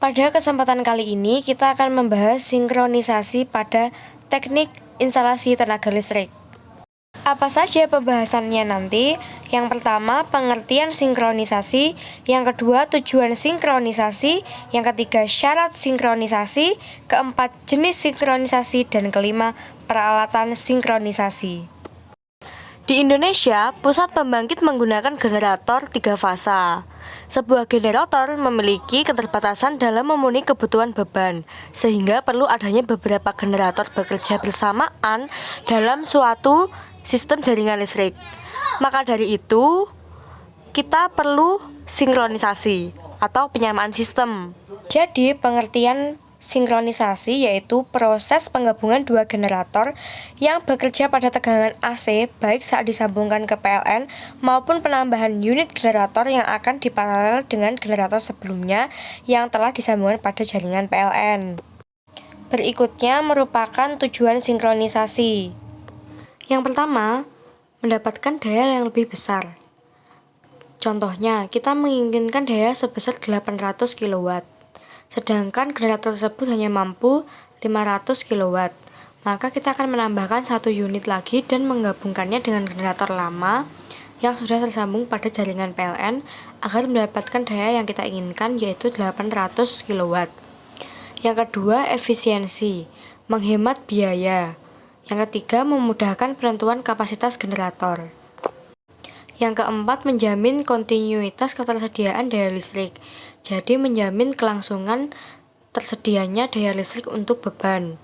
Pada kesempatan kali ini kita akan membahas sinkronisasi pada teknik instalasi tenaga listrik. Apa saja pembahasannya nanti? Yang pertama, pengertian sinkronisasi. Yang kedua, tujuan sinkronisasi. Yang ketiga, syarat sinkronisasi. Keempat, jenis sinkronisasi. Dan kelima, peralatan sinkronisasi. Di Indonesia, pusat pembangkit menggunakan generator 3 fasa. Sebuah generator memiliki keterbatasan dalam memenuhi kebutuhan beban, sehingga perlu adanya beberapa generator bekerja bersamaan dalam suatu sistem jaringan listrik. Maka dari itu, kita perlu sinkronisasi atau penyamaan sistem. Jadi, pengertian sinkronisasi yaitu proses penggabungan dua generator yang bekerja pada tegangan AC baik saat disambungkan ke PLN maupun penambahan unit generator yang akan diparalel dengan generator sebelumnya yang telah disambungkan pada jaringan PLN. Berikutnya merupakan tujuan sinkronisasi. Yang pertama, mendapatkan daya yang lebih besar. Contohnya, kita menginginkan daya sebesar 800 kW. Sedangkan generator tersebut hanya mampu 500 kW, maka kita akan menambahkan satu unit lagi dan menggabungkannya dengan generator lama yang sudah tersambung pada jaringan PLN agar mendapatkan daya yang kita inginkan yaitu 800 kW. Yang kedua, efisiensi, menghemat biaya. Yang ketiga, memudahkan penentuan kapasitas generator. Yang keempat, menjamin kontinuitas ketersediaan daya listrik. Jadi menjamin kelangsungan tersedianya daya listrik untuk beban.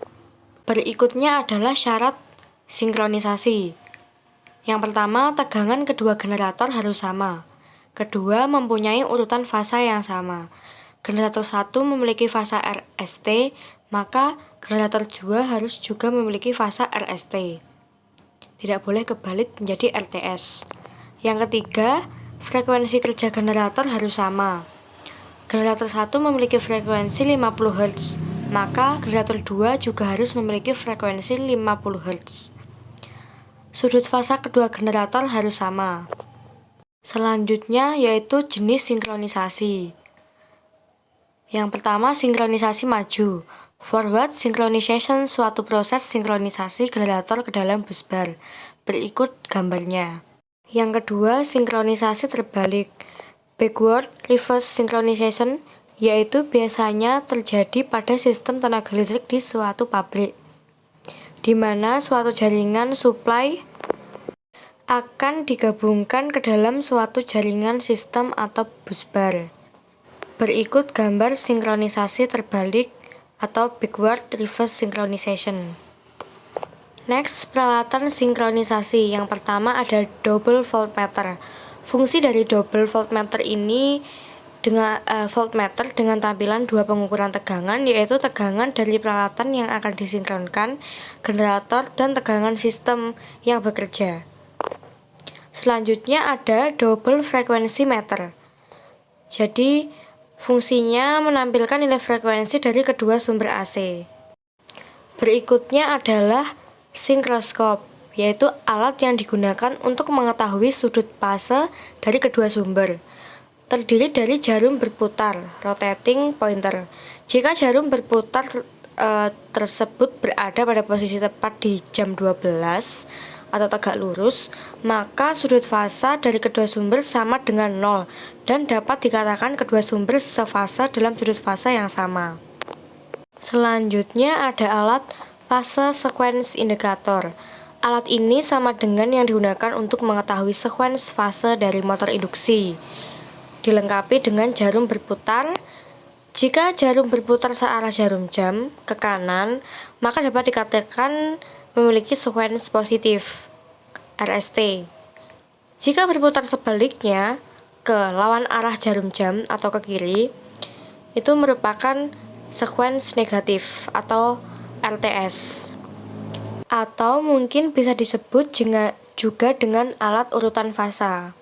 Berikutnya adalah syarat sinkronisasi. Yang pertama, tegangan kedua generator harus sama. Kedua, mempunyai urutan fasa yang sama. Generator 1 memiliki fasa RST, maka generator 2 harus juga memiliki fasa RST. Tidak boleh kebalik menjadi RTS. Yang ketiga, frekuensi kerja generator harus sama. Generator 1 memiliki frekuensi 50 Hz, maka generator 2 juga harus memiliki frekuensi 50 Hz. Sudut fasa kedua generator harus sama. Selanjutnya yaitu jenis sinkronisasi. Yang pertama, sinkronisasi maju. Forward synchronization, suatu proses sinkronisasi generator ke dalam busbar. Berikut gambarnya. Yang kedua, sinkronisasi terbalik. Backward reverse synchronization, yaitu biasanya terjadi pada sistem tenaga listrik di suatu pabrik, di mana suatu jaringan supply akan digabungkan ke dalam suatu jaringan sistem atau busbar. Berikut gambar sinkronisasi terbalik atau backward reverse synchronization. Next, peralatan sinkronisasi. Yang pertama ada double voltmeter. Fungsi dari double voltmeter ini dengan voltmeter dengan tampilan dua pengukuran tegangan, yaitu tegangan dari peralatan yang akan disinkronkan, generator, dan tegangan sistem yang bekerja. Selanjutnya ada double frequency meter. Jadi, fungsinya menampilkan nilai frekuensi dari kedua sumber AC. Berikutnya adalah sinkroskop, yaitu alat yang digunakan untuk mengetahui sudut fase dari kedua sumber. Terdiri dari jarum berputar, rotating pointer. Jika jarum berputar tersebut berada pada posisi tepat di jam 12 atau tegak lurus, maka sudut fasa dari kedua sumber sama dengan 0 dan dapat dikatakan kedua sumber sefase dalam sudut fasa yang sama. Selanjutnya ada alat fase sequence indicator. Alat ini sama dengan yang digunakan untuk mengetahui sekuens fase dari motor induksi. Dilengkapi dengan jarum berputar. Jika jarum berputar searah jarum jam ke kanan, maka dapat dikatakan memiliki sekuens positif RST. Jika berputar sebaliknya ke lawan arah jarum jam atau ke kiri, itu merupakan sekuens negatif atau RTS. Atau mungkin bisa disebut juga dengan alat urutan fasa.